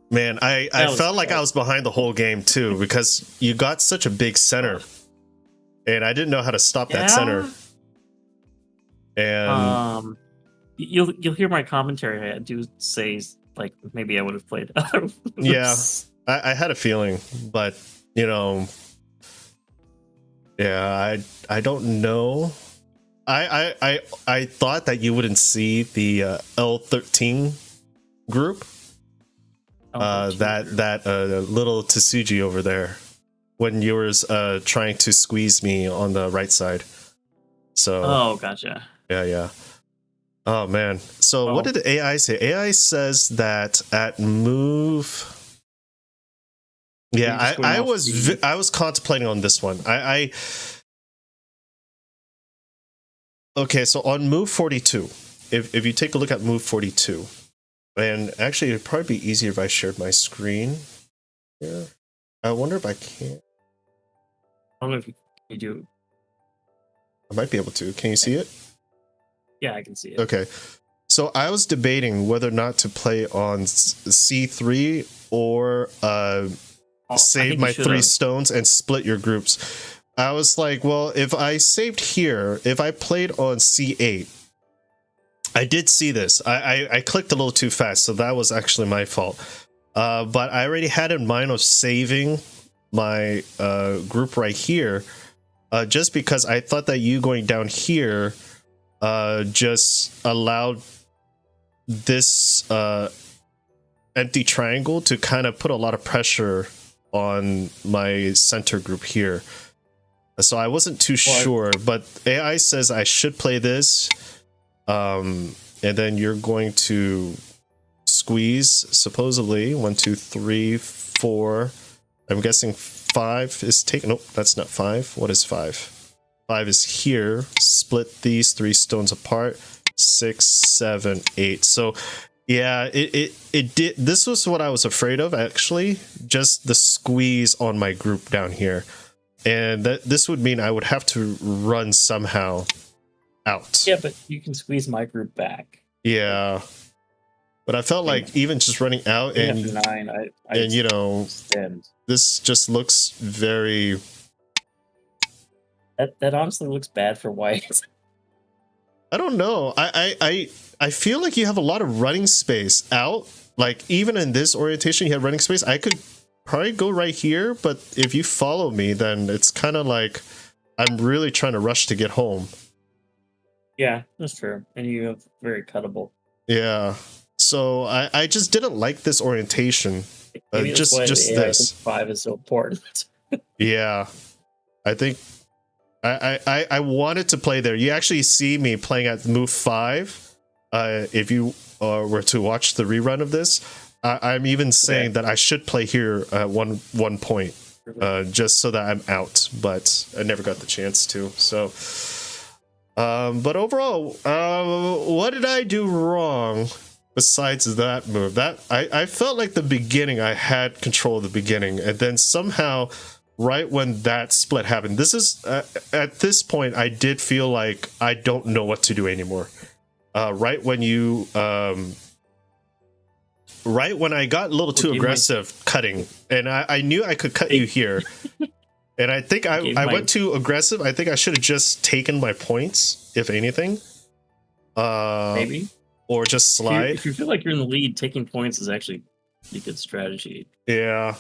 Man, I felt like I was behind the whole game too because you got such a big center. And I didn't know how to stop that center. And you'll hear my commentary. I do say like maybe I would have played other. Yeah, I had a feeling, but yeah, I don't know. I thought that you wouldn't see the L13 group. That little Tsuji over there. When you were trying to squeeze me on the right side. So. Oh, gotcha. Yeah. Oh man. So what did the AI say? AI says that at move. Yeah, I was contemplating on this one. Okay, so on move 42, if you take a look at move 42, and actually it'd probably be easier if I shared my screen here. I wonder if I can. I don't know if you do. I might be able to. Can you see it? Yeah, I can see it. Okay. So I was debating whether or not to play on C3 or save my 3 stones and split your groups. I was like, well, if I saved here, if I played on C8, I did see this. I clicked a little too fast, so that was actually my fault. But I already had in mind of saving my group right here, just because I thought that you going down here just allowed this empty triangle to kind of put a lot of pressure on my center group here. So I wasn't too sure, but AI says I should play this, and then you're going to squeeze supposedly 1, 2, 3, 4. I'm guessing 5 is taken. Nope, that's not 5. What is 5? 5 is here. Split these 3 stones apart. 6, 7, 8. So yeah, it did. This was what I was afraid of, actually. Just the squeeze on my group down here, and this would mean I would have to run somehow out. Yeah, but you can squeeze my group back. Yeah. But I felt like even just running out and F9, and you know, stand. this just looks very. That honestly looks bad for white. I don't know. I feel like you have a lot of running space out. Like even in this orientation, you have running space. I could probably go right here, but if you follow me, then it's kind of like I'm really trying to rush to get home. Yeah, that's true. And you have very cuttable. Yeah. So I just didn't like this orientation. Maybe that's why Just the AI this. 5 is so important. Yeah. I think I wanted to play there. You actually see me playing at move 5. If you were to watch the rerun of this, I'm even saying that I should play here at one point, just so that I'm out. But I never got the chance to. So, but overall, what did I do wrong besides that move? That I felt like the beginning I had control of the beginning, and then somehow. Right when that split happened, this is at this point I did feel like I don't know what to do anymore. Right when you right when I got a little too aggressive cutting, and I knew I could cut you here, and I think I went too aggressive. I think I should have just taken my points, if anything. Maybe, or just slide. If you feel like you're in the lead, taking points is actually a good strategy. Yeah.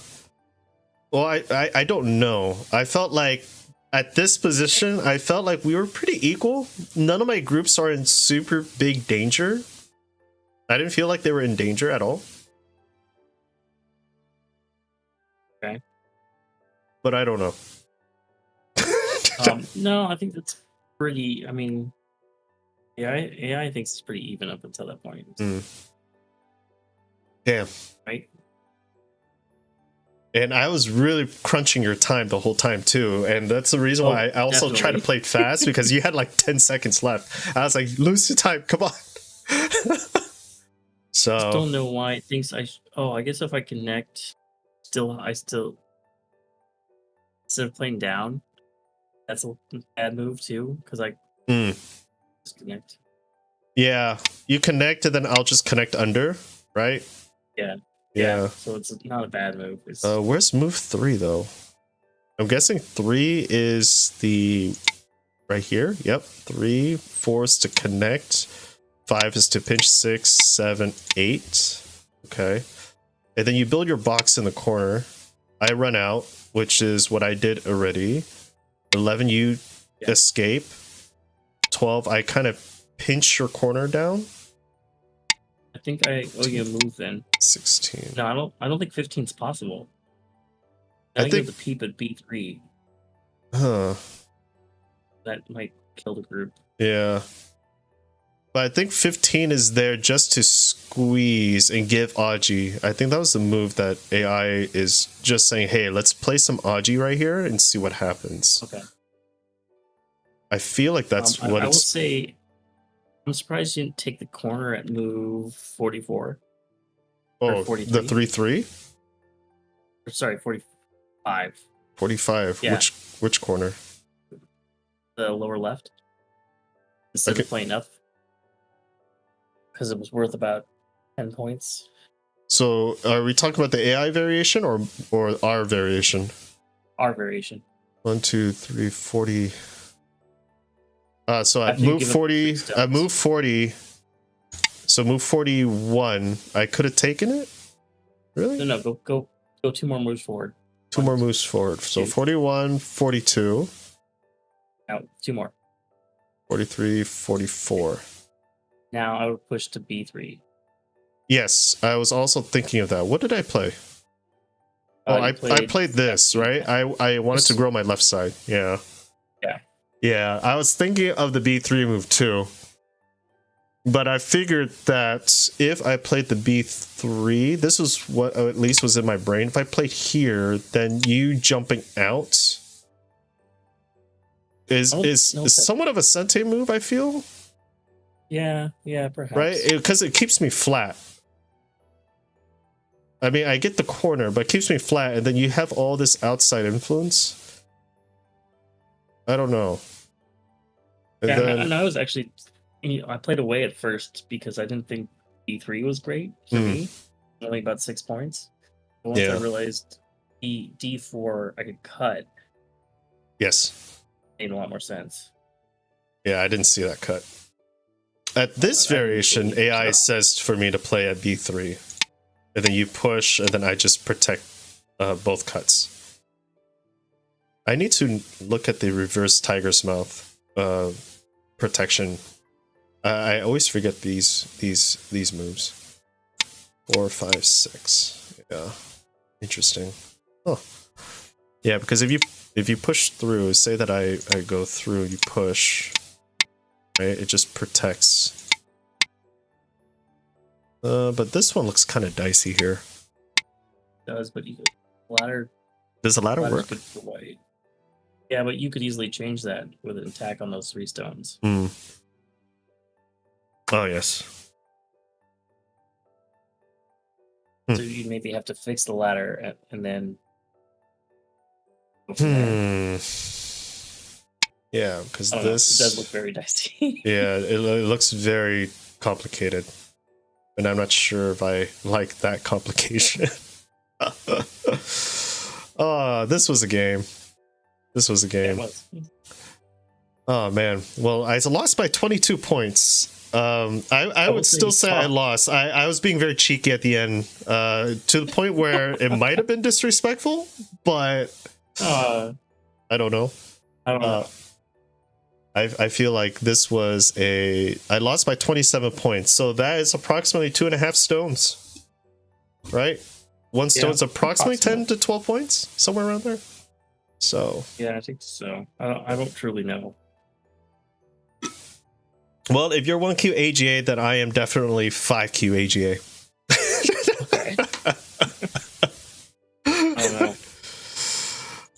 Well, I don't know. I felt like at this position, I felt like we were pretty equal. None of my groups are in super big danger. I didn't feel like they were in danger at all. Okay. But I don't know. No, I think that's pretty. I mean, AI thinks it's pretty even up until that point. Damn. Right. And I was really crunching your time the whole time too, and that's the reason why I also tried to play it fast, because you had like 10 seconds left. I was like, lose the time, come on. So I don't know why it thinks I. I guess if I connect, I still instead of playing down, that's a bad move too, because I just connect. Yeah, you connect and then I'll just connect under, right? Yeah. So it's not a bad move. Where's move 3 though? I'm guessing 3 is the right here. Yep. 3, 4 is to connect. 5 is to pinch. 6, 7, 8. Okay. And then you build your box in the corner. I run out, which is what I did already. 11, you escape. 12, I kind of pinch your corner down. I think you move then. 16. No, I don't think 15 is possible. I think you have to peep at B3. Huh. That might kill the group. Yeah. But I think 15 is there just to squeeze and give Aji. I think that was the move that AI is just saying, hey, let's play some Aji right here and see what happens. Okay. I feel like that's what I will say, I'm surprised you didn't take the corner at move 44. Oh, the 3-3? Sorry, 45. 45. Yeah. Which corner? The lower left. Instead of playing up. Because it was worth about 10 points. So are we talking about the AI variation or our variation? Our variation. 1, 2, 3, 40. So at move 40, so move 41, I could have taken it? Really? No, go 2 more moves forward. 2 more moves forward. So 41, 42. Now, 2 more. 43, 44. Now I would push to B3. Yes, I was also thinking of that. What did I play? I played this, right? I wanted to grow my left side. Yeah. Yeah, I was thinking of the B3 move too. But I figured that if I played the B3, this was what at least was in my brain. If I played here, then you jumping out is somewhat of a Sente move, I feel. Yeah, perhaps. Right? Because it keeps me flat. I mean, I get the corner, but it keeps me flat, and then you have all this outside influence. I don't know. And and I was actually, I played away at first because I didn't think D3 was great for me. Only about 6 points. But once I realized D4 I could cut. Yes. Made a lot more sense. Yeah, I didn't see that cut. At this variation, AI says for me to play at B3. And then you push, and then I just protect both cuts. I need to look at the reverse tiger's mouth protection. I always forget these moves. 4, 5, 6. Yeah, interesting. Oh, yeah, because if you push through, say that I go through, you push, right? It just protects. But this one looks kind of dicey here. It does, but you could ladder. Does the ladder work? Good for white. Yeah, but you could easily change that with an attack on those 3 stones. Oh, yes. So you maybe have to fix the ladder and then... Yeah, because this... It does look very dicey. Yeah, it looks very complicated. And I'm not sure if I like that complication. Oh, this was a game. This was a game. Yeah, it was. Oh, man. Well, I lost by 22 points. I would still say I lost. I was being very cheeky at the end, to the point where it might have been disrespectful, but I don't know. I don't know. I feel like this was I lost by 27 points, so that is approximately 2.5 stones, right? One stone's approximately 10 to 12 points, somewhere around there. So yeah, I think so. I don't truly know. Well, if you're 1Q AGA, then I am definitely 5Q AGA. Okay. I don't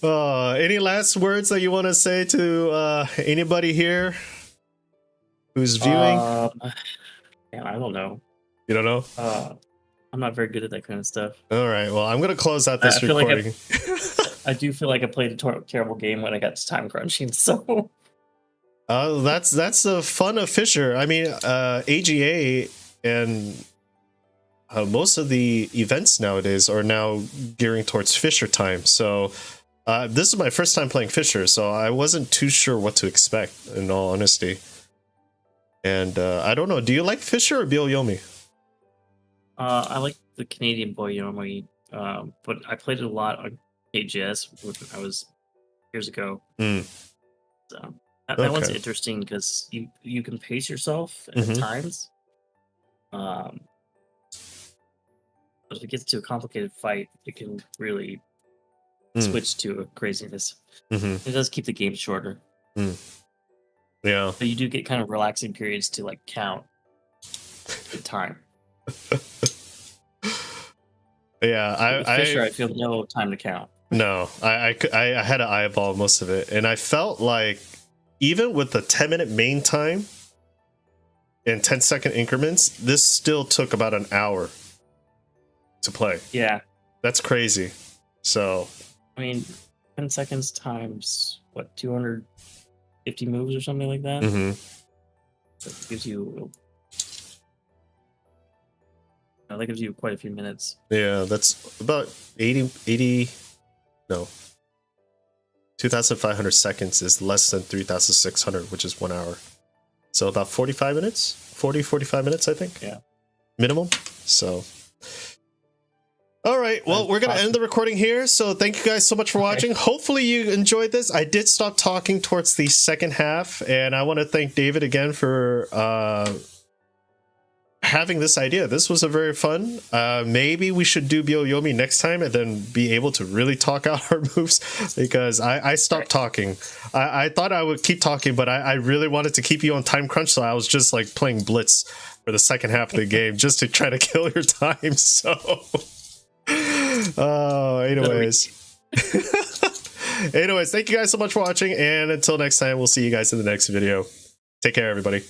know. Any last words that you want to say to anybody here who's viewing? Yeah, I don't know. You don't know? I'm not very good at that kind of stuff. All right. Well, I'm going to close out this recording. I do feel like I played a terrible game when I got to time crunching. So. That's the fun of Fisher. I mean, AGA and most of the events nowadays are now gearing towards Fisher time. So this is my first time playing Fisher, so I wasn't too sure what to expect, in all honesty. And I don't know. Do you like Fisher or Byoyomi? I like the Canadian Byoyomi, but I played it a lot on KGS when I was years ago. So. That one's interesting because you can pace yourself at times. But if it gets to a complicated fight, it can really switch to a craziness. It does keep the game shorter. Yeah. But you do get kind of relaxing periods to like count the time. Yeah, Fisher, I feel no time to count. No, I had to eyeball most of it, and I felt like even with the 10-minute main time and 10-second increments, this still took about an hour to play. Yeah. That's crazy. So, I mean, 10 seconds times, what, 250 moves or something like that? That gives you... that gives you quite a few minutes. Yeah, that's about 2,500 seconds is less than 3,600, which is 1 hour. So about 45 minutes, 45 minutes, I think. Yeah. Minimum. So. All right. Well, we're going to end the recording here. So thank you guys so much for watching. Hopefully you enjoyed this. I did stop talking towards the second half, and I want to thank David again for having this idea. This was a very fun. Maybe we should do Byoyomi next time and then be able to really talk out our moves, because I stopped talking. I thought I would keep talking, but I really wanted to keep you on time crunch, so I was just like playing Blitz for the second half of the game just to try to kill your time. So anyways. Anyways, thank you guys so much for watching, and until next time, we'll see you guys in the next video. Take care, everybody.